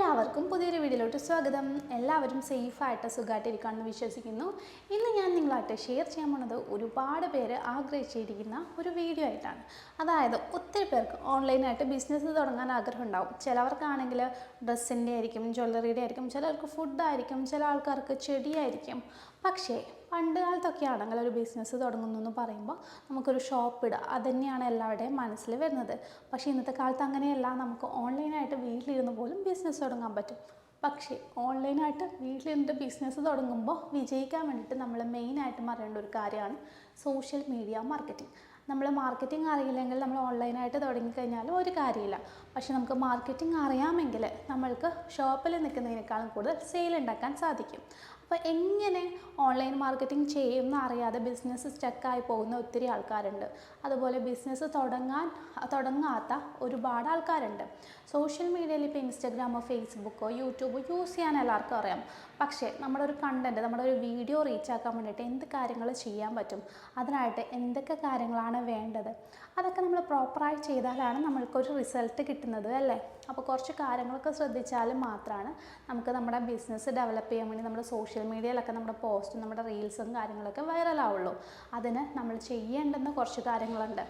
എല്ലാവർക്കും പുതിയൊരു വീഡിയോയിലോട്ട് സ്വാഗതം. എല്ലാവരും സേഫായിട്ട് സുഖമായിട്ടിരിക്കുകയാണെന്ന് വിശ്വസിക്കുന്നു. ഇന്ന് ഞാൻ നിങ്ങളായിട്ട് ഷെയർ ചെയ്യാൻ പോകുന്നത് ഒരുപാട് പേര് ആഗ്രഹിച്ചിരിക്കുന്ന ഒരു വീഡിയോ ആയിട്ടാണ്. അതായത് ഒത്തിരി പേർക്ക് ഓൺലൈനായിട്ട് ബിസിനസ് തുടങ്ങാൻ ആഗ്രഹം ഉണ്ടാവും. ചിലവർക്കാണെങ്കിൽ ഡ്രസ്സിൻ്റെ ആയിരിക്കും, ജ്വല്ലറിയുടെ ആയിരിക്കും, ചിലർക്ക് ഫുഡായിരിക്കും, ചില ആൾക്കാർക്ക് ചെടിയായിരിക്കും. പക്ഷേ പണ്ട് കാലത്തൊക്കെ ആണെങ്കിൽ ഒരു ബിസിനസ് തുടങ്ങുന്നു എന്ന് പറയുമ്പോൾ നമുക്കൊരു ഷോപ്പ് ഇടുക, അതുതന്നെയാണ് എല്ലാവരുടെയും മനസ്സിൽ വരുന്നത്. പക്ഷേ ഇന്നത്തെ കാലത്ത് അങ്ങനെയല്ല. നമുക്ക് ഓൺലൈനായിട്ട് വീട്ടിലിരുന്ന് പോലും ബിസിനസ് തുടങ്ങാൻ പറ്റും. പക്ഷേ ഓൺലൈനായിട്ട് വീട്ടിലിരുന്ന് ബിസിനസ് തുടങ്ങുമ്പോൾ വിജയിക്കാൻ വേണ്ടിയിട്ട് നമ്മൾ മെയിനായിട്ടും അറിയേണ്ട ഒരു കാര്യമാണ് സോഷ്യൽ മീഡിയ മാർക്കറ്റിംഗ്. നമ്മൾ മാർക്കറ്റിംഗ് അറിയില്ലെങ്കിൽ നമ്മൾ ഓൺലൈനായിട്ട് തുടങ്ങിക്കഴിഞ്ഞാലും ഒരു കാര്യമില്ല. പക്ഷേ നമുക്ക് മാർക്കറ്റിംഗ് അറിയാമെങ്കിൽ നമ്മൾക്ക് ഷോപ്പിൽ നിൽക്കുന്നതിനേക്കാളും കൂടുതൽ സെയിൽ ഉണ്ടാക്കാൻ സാധിക്കും. അപ്പോൾ എങ്ങനെ ഓൺലൈൻ മാർക്കറ്റിംഗ് ചെയ്യുമെന്ന് അറിയാതെ ബിസിനസ് സ്റ്റക്കായി പോകുന്ന ഒത്തിരി ആൾക്കാരുണ്ട്. അതുപോലെ ബിസിനസ് തുടങ്ങാത്ത ഒരുപാട് ആൾക്കാരുണ്ട്. സോഷ്യൽ മീഡിയയിൽ ഇപ്പോൾ ഇൻസ്റ്റഗ്രാമോ ഫേസ്ബുക്കോ യൂട്യൂബോ യൂസ് ചെയ്യാൻ എല്ലാവർക്കും അറിയാം. പക്ഷേ നമ്മുടെ ഒരു കണ്ടൻറ്റ്, നമ്മുടെ ഒരു വീഡിയോ റീച്ച് ആക്കാൻ വേണ്ടിയിട്ട് എന്ത് കാര്യങ്ങൾ ചെയ്യാൻ പറ്റും, അതിനായിട്ട് എന്തൊക്കെ കാര്യങ്ങളാണ് വേണ്ടത്, അതൊക്കെ നമ്മൾ പ്രോപ്പറായി ചെയ്താലാണ് നമ്മൾക്കൊരു റിസൾട്ട് കിട്ടുന്നത് അല്ലേ. അപ്പോൾ കുറച്ച് കാര്യങ്ങളൊക്കെ ശ്രദ്ധിച്ചാൽ മാത്രമാണ് നമുക്ക് നമ്മുടെ ബിസിനസ് ഡെവലപ്പ് ചെയ്യാൻ വേണ്ടി നമ്മുടെ സോഷ്യൽ മീഡിയയിലൊക്കെ നമ്മുടെ പോസ്റ്റും നമ്മുടെ റീൽസും കാര്യങ്ങളൊക്കെ വൈറലാവുള്ളൂ. അതിന് നമ്മൾ ചെയ്യേണ്ടുന്ന കുറച്ച് കാര്യങ്ങളുണ്ട്.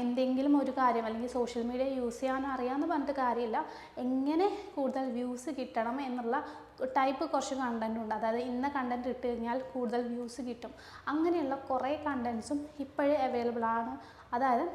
എന്തെങ്കിലും ഒരു കാര്യം അല്ലെങ്കിൽ സോഷ്യൽ മീഡിയ യൂസ് ചെയ്യാൻ അറിയാമെന്ന് പറഞ്ഞിട്ട് കാര്യമില്ല. എങ്ങനെ കൂടുതൽ വ്യൂസ് കിട്ടണം എന്നുള്ള ടൈപ്പ് കുറച്ച് കണ്ടൻറ് ഉണ്ട്. അതായത് ഇന്ന കണ്ടൻറ് ഇട്ട് കഴിഞ്ഞാൽ കൂടുതൽ വ്യൂസ് കിട്ടും, അങ്ങനെയുള്ള കുറേ കണ്ടൻസും ഇപ്പോഴേ അവൈലബിൾ ആണ്. അതായത്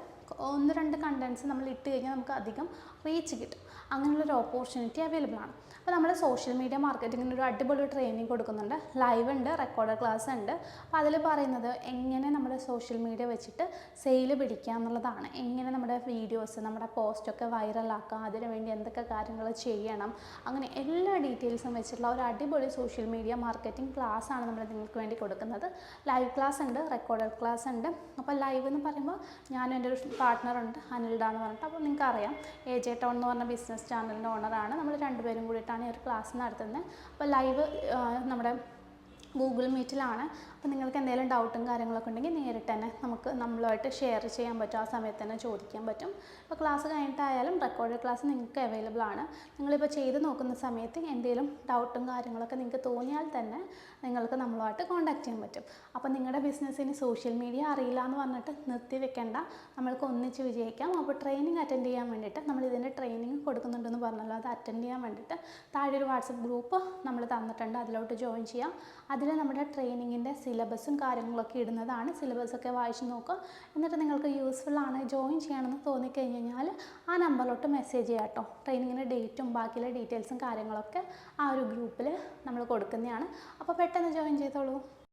1-2 കണ്ടൻസ് നമ്മൾ ഇട്ട് കഴിഞ്ഞാൽ നമുക്ക് അധികം റീച്ച് കിട്ടും. അങ്ങനെയുള്ളൊരു ഓപ്പർച്യൂണിറ്റി അവൈലബിൾ ആണ്. അപ്പോൾ നമ്മൾ സോഷ്യൽ മീഡിയ മാർക്കറ്റിങ്ങിന് ഒരു അടിപൊളി ട്രെയിനിങ് കൊടുക്കുന്നുണ്ട്. ലൈവ് ഉണ്ട്, റെക്കോർഡ് ക്ലാസ് ഉണ്ട്. അപ്പോൾ അതിൽ പറയുന്നത് എങ്ങനെ നമ്മുടെ സോഷ്യൽ മീഡിയ വെച്ചിട്ട് സെയിൽ പിടിക്കുക എന്നുള്ളതാണ്. എങ്ങനെ നമ്മുടെ വീഡിയോസ്, നമ്മുടെ പോസ്റ്റൊക്കെ വൈറലാക്കാം, അതിനുവേണ്ടി എന്തൊക്കെ കാര്യങ്ങൾ ചെയ്യണം, അങ്ങനെ എല്ലാ ഡീറ്റെയിൽസും വെച്ചിട്ടുള്ള ഒരു അടിപൊളി സോഷ്യൽ മീഡിയ മാർക്കറ്റിംഗ് ക്ലാസ്സാണ് നമ്മൾ നിങ്ങൾക്ക് വേണ്ടി കൊടുക്കുന്നത്. ലൈവ് ക്ലാസ് ഉണ്ട്, റെക്കോർഡ് ക്ലാസ് ഉണ്ട്. അപ്പോൾ ലൈവ് എന്ന് പറയുമ്പോൾ ഞാനും എൻ്റെ ഒരു പാർട്ട്ണറുണ്ട്, അനിൽഡ എന്ന് പറഞ്ഞിട്ട്. അപ്പോൾ നിങ്ങൾക്ക് അറിയാം, AJ Town എന്ന് പറഞ്ഞ ബിസിനസ് ചാനലിൻ്റെ ഓണറാണ്. നമ്മൾ രണ്ടുപേരും കൂടിയിട്ടാണ് ഈ ഒരു ക്ലാസ് നടത്തുന്നത്. അപ്പോൾ ലൈവ് നമ്മുടെ ഗൂഗിൾ മീറ്റിലാണ്. അപ്പോൾ നിങ്ങൾക്ക് എന്തെങ്കിലും ഡൗട്ടും കാര്യങ്ങളൊക്കെ ഉണ്ടെങ്കിൽ നേരിട്ട് തന്നെ നമ്മളുമായിട്ട് ഷെയർ ചെയ്യാൻ പറ്റും. ആ സമയത്ത് തന്നെ ചോദിക്കാൻ പറ്റും. അപ്പോൾ ക്ലാസ് കഴിഞ്ഞിട്ടായാലും റെക്കോർഡ് ക്ലാസ് നിങ്ങൾക്ക് അവൈലബിൾ ആണ്. നിങ്ങളിപ്പോൾ ചെയ്ത് നോക്കുന്ന സമയത്ത് എന്തെങ്കിലും ഡൗട്ടും കാര്യങ്ങളൊക്കെ നിങ്ങൾക്ക് തോന്നിയാൽ തന്നെ നിങ്ങൾക്ക് നമ്മളുമായിട്ട് കോൺടാക്ട് ചെയ്യാൻ പറ്റും. അപ്പോൾ നിങ്ങളുടെ ബിസിനസ്സിന് സോഷ്യൽ മീഡിയ അറിയില്ല എന്ന് പറഞ്ഞിട്ട് നിർത്തി വെക്കേണ്ട, നമ്മൾക്ക് ഒന്നിച്ച് വിജയിക്കാം. അപ്പോൾ ട്രെയിനിങ് അറ്റൻഡ് ചെയ്യാൻ വേണ്ടിയിട്ട് നമ്മൾ ഇതിൻ്റെ ട്രെയിനിങ് കൊടുക്കുന്നുണ്ടെന്ന് പറഞ്ഞല്ലോ, അത് അറ്റൻഡ് ചെയ്യാൻ വേണ്ടിയിട്ട് താഴെ ഒരു വാട്സപ്പ് ഗ്രൂപ്പ് നമ്മൾ തന്നിട്ടുണ്ട്. അതിലോട്ട് ജോയിൻ ചെയ്യാം. അതിൽ നമ്മുടെ ട്രെയിനിങ്ങിൻ്റെ സിലബസും കാര്യങ്ങളൊക്കെ ഇടുന്നതാണ്. സിലബസൊക്കെ വായിച്ച് നോക്കുക. എന്നിട്ട് നിങ്ങൾക്ക് യൂസ്ഫുൾ ആണ്, ജോയിൻ ചെയ്യണമെന്ന് തോന്നിക്കഴിഞ്ഞാൽ ആ നമ്പറിലോട്ട് മെസ്സേജ് ചെയ്യാം കേട്ടോ. ട്രെയിനിങ്ങിൻ്റെ ഡേറ്റും ബാക്കിയുള്ള ഡീറ്റെയിൽസും കാര്യങ്ങളൊക്കെ ആ ഒരു ഗ്രൂപ്പിൽ നമ്മൾ കൊടുക്കുന്നതാണ്. അപ്പോൾ പെട്ടെന്ന് ജോയിൻ ചെയ്തോളൂ.